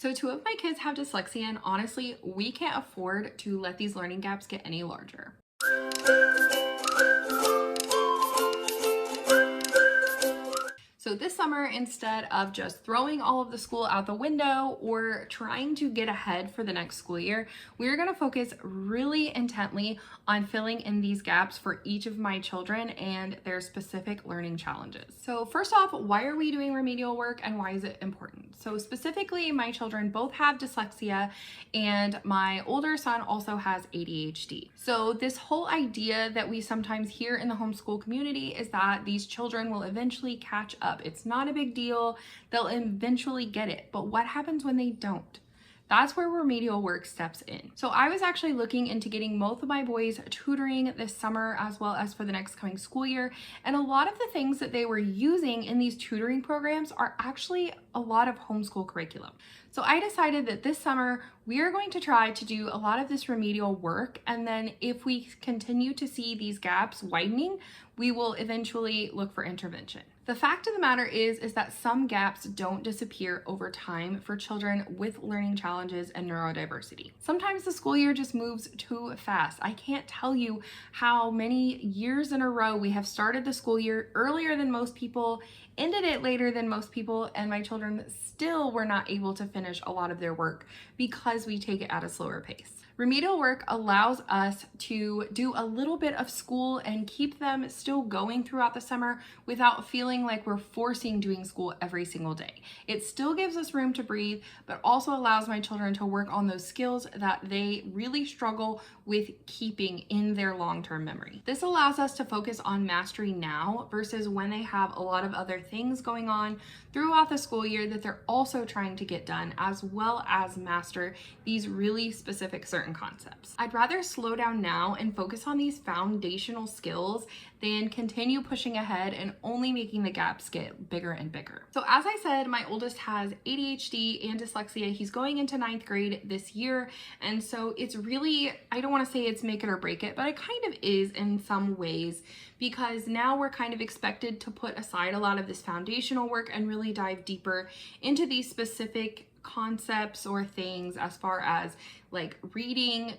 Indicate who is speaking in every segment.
Speaker 1: So two of my kids have dyslexia, and honestly, we can't afford to let these learning gaps get any larger. So this summer, instead of just throwing all of the school out the window or trying to get ahead for the next school year, we're going to focus really intently on filling in these gaps for each of my children and their specific learning challenges. So first off, why are we doing remedial work and why is it important? So specifically, my children both have dyslexia and my older son also has ADHD. So this whole idea that we sometimes hear in the homeschool community is that these children will eventually catch up. It's not a big deal. They'll eventually get it. But what happens when they don't? That's where remedial work steps in. So I was actually looking into getting both of my boys tutoring this summer as well as for the next coming school year. And a lot of the things that they were using in these tutoring programs are actually a lot of homeschool curriculum. So I decided that this summer we are going to try to do a lot of this remedial work. And then if we continue to see these gaps widening, we will eventually look for intervention. The fact of the matter is that some gaps don't disappear over time for children with learning challenges and neurodiversity. Sometimes the school year just moves too fast. I can't tell you how many years in a row we have started the school year earlier than most people, ended it later than most people, and my children still were not able to finish a lot of their work because we take it at a slower pace. Remedial work allows us to do a little bit of school and keep them still going throughout the summer without feeling like we're forcing doing school every single day. It still gives us room to breathe, but also allows my children to work on those skills that they really struggle with keeping in their long-term memory. This allows us to focus on mastery now versus when they have a lot of other things going on throughout the school year that they're also trying to get done, as well as master these really specific certain concepts. I'd rather slow down now and focus on these foundational skills than continue pushing ahead and only making the gaps get bigger and bigger. So as I said, my oldest has ADHD and dyslexia. He's going into 9th grade this year. And so it's really, I don't want to say it's make it or break it, but it kind of is in some ways, because now we're kind of expected to put aside a lot of this foundational work and really dive deeper into these specific concepts or things as far as like reading,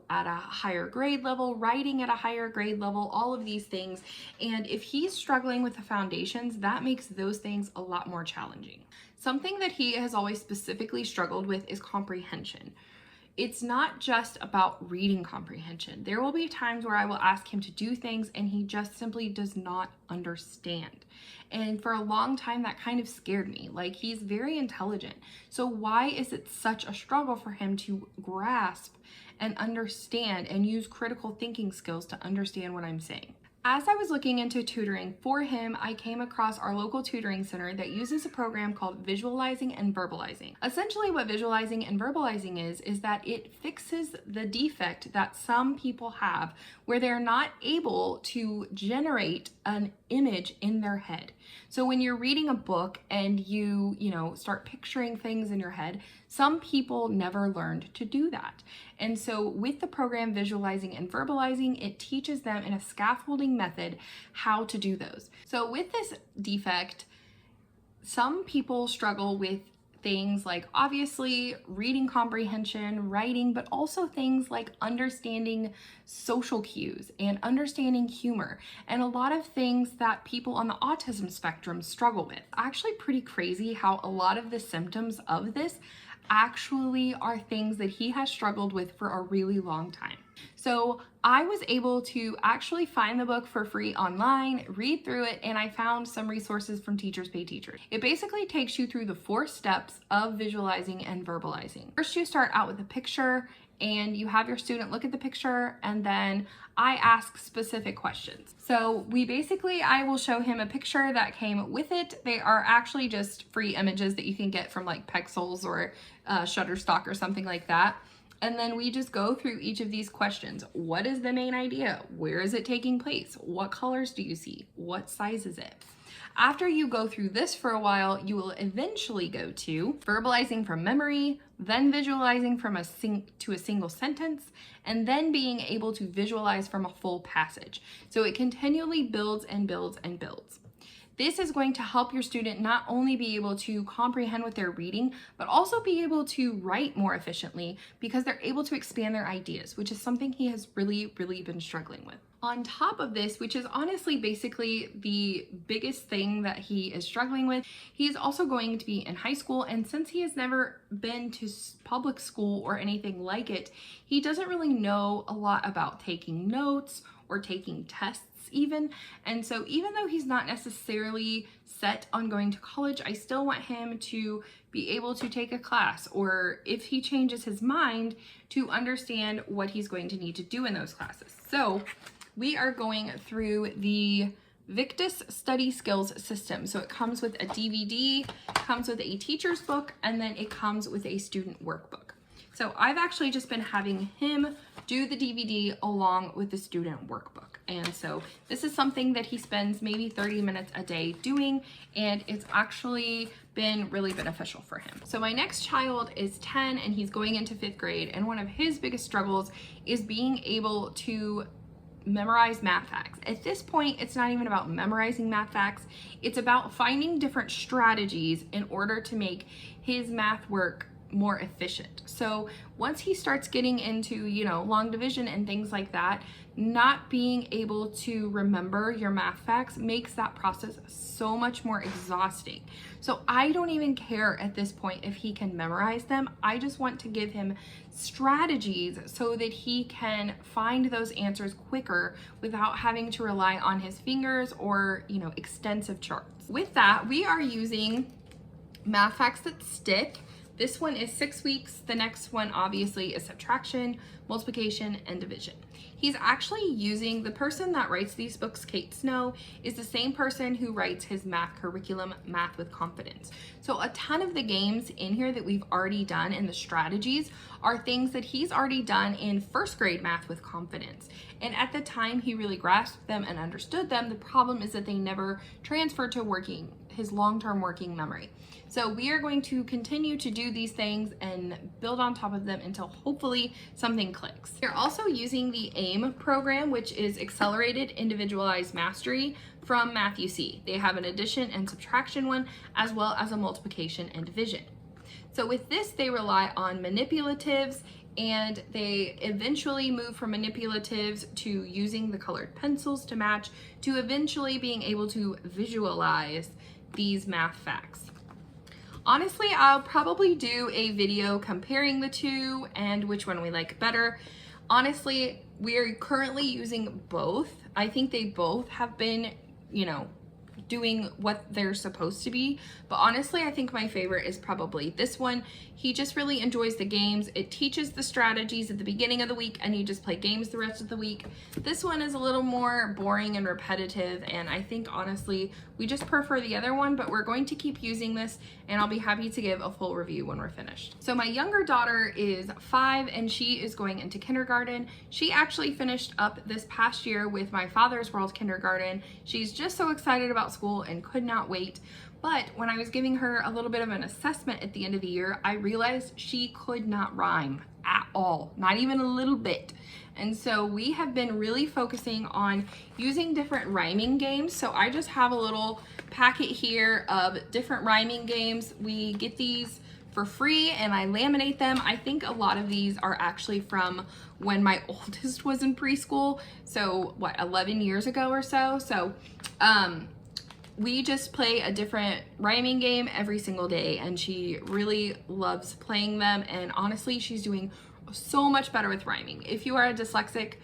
Speaker 1: at a higher grade level, writing at a higher grade level, all of these things. And if he's struggling with the foundations, that makes those things a lot more challenging. Something that he has always specifically struggled with is comprehension. It's not just about reading comprehension. There will be times where I will ask him to do things and he just simply does not understand. And for a long time, that kind of scared me. Like, he's very intelligent. So why is it such a struggle for him to grasp and understand and use critical thinking skills to understand what I'm saying? As I was looking into tutoring for him, I came across our local tutoring center that uses a program called Visualizing and Verbalizing. Essentially, what visualizing and verbalizing is that it fixes the defect that some people have where they're not able to generate an image in their head. So when you're reading a book and you start picturing things in your head, some people never learned to do that. And so with the program Visualizing and Verbalizing, it teaches them in a scaffolding method how to do those. So with this defect, some people struggle with things like obviously reading comprehension, writing, but also things like understanding social cues and understanding humor, and a lot of things that people on the autism spectrum struggle with. Actually pretty crazy how a lot of the symptoms of this actually are things that he has struggled with for a really long time. So I was able to actually find the book for free online, read through it, and I found some resources from Teachers Pay Teachers. It basically takes you through the 4 steps of visualizing and verbalizing. First, you start out with a picture and you have your student look at the picture, and then I ask specific questions. So I will show him a picture that came with it. They are actually just free images that you can get from like Pexels or Shutterstock or something like that. And then we just go through each of these questions. What is the main idea? Where is it taking place? What colors do you see? What size is it? After you go through this for a while, you will eventually go to verbalizing from memory, then visualizing from a single sentence, and then being able to visualize from a full passage. So it continually builds and builds and builds. This is going to help your student not only be able to comprehend what they're reading, but also be able to write more efficiently because they're able to expand their ideas, which is something he has really been struggling with. On top of this, which is honestly basically the biggest thing that he is struggling with, he's also going to be in high school, and since he has never been to public school or anything like it, he doesn't really know a lot about taking notes or taking tests even. And so even though he's not necessarily set on going to college, I still want him to be able to take a class, or if he changes his mind, to understand what he's going to need to do in those classes. So we are going through the Victus Study Skills System. So it comes with a DVD, comes with a teacher's book, and then it comes with a student workbook. So I've actually just been having him do the DVD along with the student workbook. And so this is something that he spends maybe 30 minutes a day doing, and it's actually been really beneficial for him. So my next child is 10 and he's going into 5th grade, and one of his biggest struggles is being able to memorize math facts. At this point, it's not even about memorizing math facts. It's about finding different strategies in order to make his math work more efficient. So once he starts getting into, long division and things like that, not being able to remember your math facts makes that process so much more exhausting. So I don't even care at this point if he can memorize them. I just want to give him strategies so that he can find those answers quicker without having to rely on his fingers or, extensive charts. With that, we are using Math Facts That Stick. This one is 6 weeks. The next one obviously is subtraction, multiplication, and division. He's actually using, the person that writes these books, Kate Snow, is the same person who writes his math curriculum, Math with Confidence. So a ton of the games in here that we've already done and the strategies are things that he's already done in 1st grade Math with Confidence. And at the time he really grasped them and understood them. The problem is that they never transferred to his long-term working memory. So we are going to continue to do these things and build on top of them until hopefully something clicks. We're also using the AIM program, which is Accelerated Individualized Mastery from Math-U-See. They have an addition and subtraction one, as well as a multiplication and division. So with this, they rely on manipulatives, and they eventually move from manipulatives to using the colored pencils to match, to eventually being able to visualize these math facts. Honestly, I'll probably do a video comparing the two and which one we like better. Honestly, we're currently using both. I think they both have been, doing what they're supposed to be. But honestly, I think my favorite is probably this one. He just really enjoys the games. It teaches the strategies at the beginning of the week, and you just play games the rest of the week. This one is a little more boring and repetitive, and I think honestly, we just prefer the other one, but we're going to keep using this, and I'll be happy to give a full review when we're finished. So my younger daughter is 5, and she is going into kindergarten. She actually finished up this past year with my Father's World kindergarten. She's just so excited about school and could not wait. But when I was giving her a little bit of an assessment at the end of the year, I realized she could not rhyme at all, not even a little bit. And so we have been really focusing on using different rhyming games. So I just have a little packet here of different rhyming games. We get these for free and I laminate them. I think a lot of these are actually from when my oldest was in preschool. So 11 years ago or so. So, we just play a different rhyming game every single day, and she really loves playing them, and honestly she's doing so much better with rhyming. If you are a dyslexic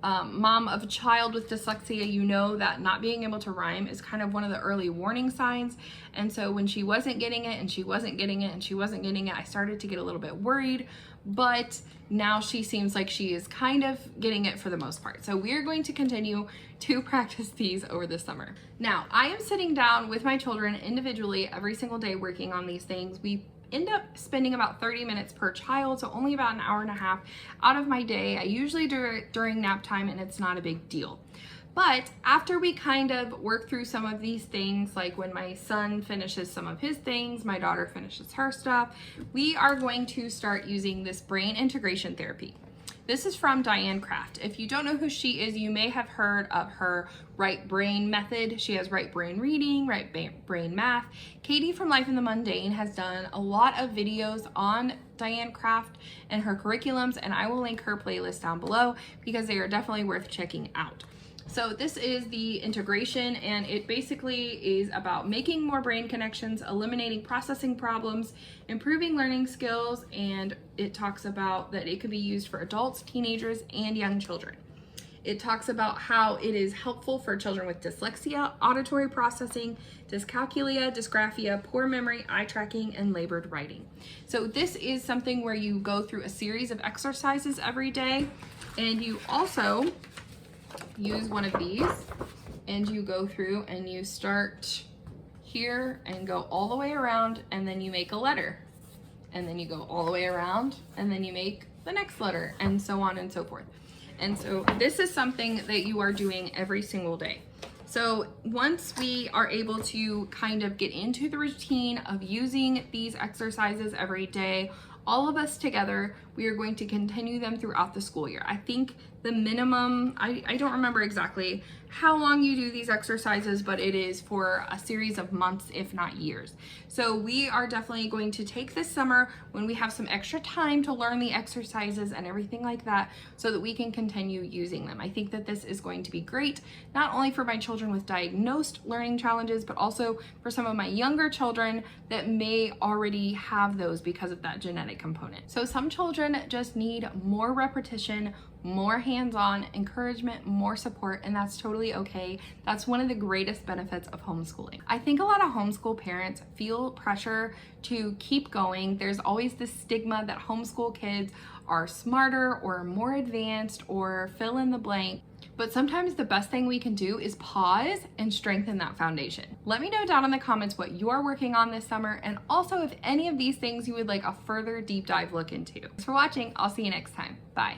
Speaker 1: mom of a child with dyslexia, you know that not being able to rhyme is kind of one of the early warning signs. And so when she wasn't getting it and she wasn't getting it and she wasn't getting it, I started to get a little bit worried, but now she seems like she is kind of getting it for the most part. So we are going to continue to practice these over the summer. Now, I am sitting down with my children individually every single day working on these things. We end up spending about 30 minutes per child, so only about an hour and a half out of my day. I usually do it during nap time, and it's not a big deal. But after we kind of work through some of these things, like when my son finishes some of his things, my daughter finishes her stuff, we are going to start using this brain integration therapy. This is from Diane Kraft. If you don't know who she is, you may have heard of her right brain method. She has right brain reading, right brain math. Katie from Life in the Mundane has done a lot of videos on Diane Kraft and her curriculums, and I will link her playlist down below because they are definitely worth checking out. So this is the integration, and it basically is about making more brain connections, eliminating processing problems, improving learning skills, and it talks about that it could be used for adults, teenagers, and young children. It talks about how it is helpful for children with dyslexia, auditory processing, dyscalculia, dysgraphia, poor memory, eye tracking, and labored writing. So this is something where you go through a series of exercises every day, and you also use one of these, and you go through and you start here and go all the way around, and then you make a letter, and then you go all the way around, and then you make the next letter, and so on and so forth. And so this is something that you are doing every single day. So once we are able to kind of get into the routine of using these exercises every day, all of us together, we are going to continue them throughout the school year. I think the minimum, I don't remember exactly how long you do these exercises, but it is for a series of months, if not years. So we are definitely going to take this summer when we have some extra time to learn the exercises and everything like that so that we can continue using them. I think that this is going to be great, not only for my children with diagnosed learning challenges, but also for some of my younger children that may already have those because of that genetic component. So some children just need more repetition, more hands-on encouragement, more support, and that's totally okay. That's one of the greatest benefits of homeschooling. I think a lot of homeschool parents feel pressure to keep going. There's always this stigma that homeschool kids are smarter or more advanced or fill in the blank. But sometimes the best thing we can do is pause and strengthen that foundation. Let me know down in the comments what you're working on this summer, and also if any of these things you would like a further deep dive look into. Thanks for watching. I'll see you next time. Bye.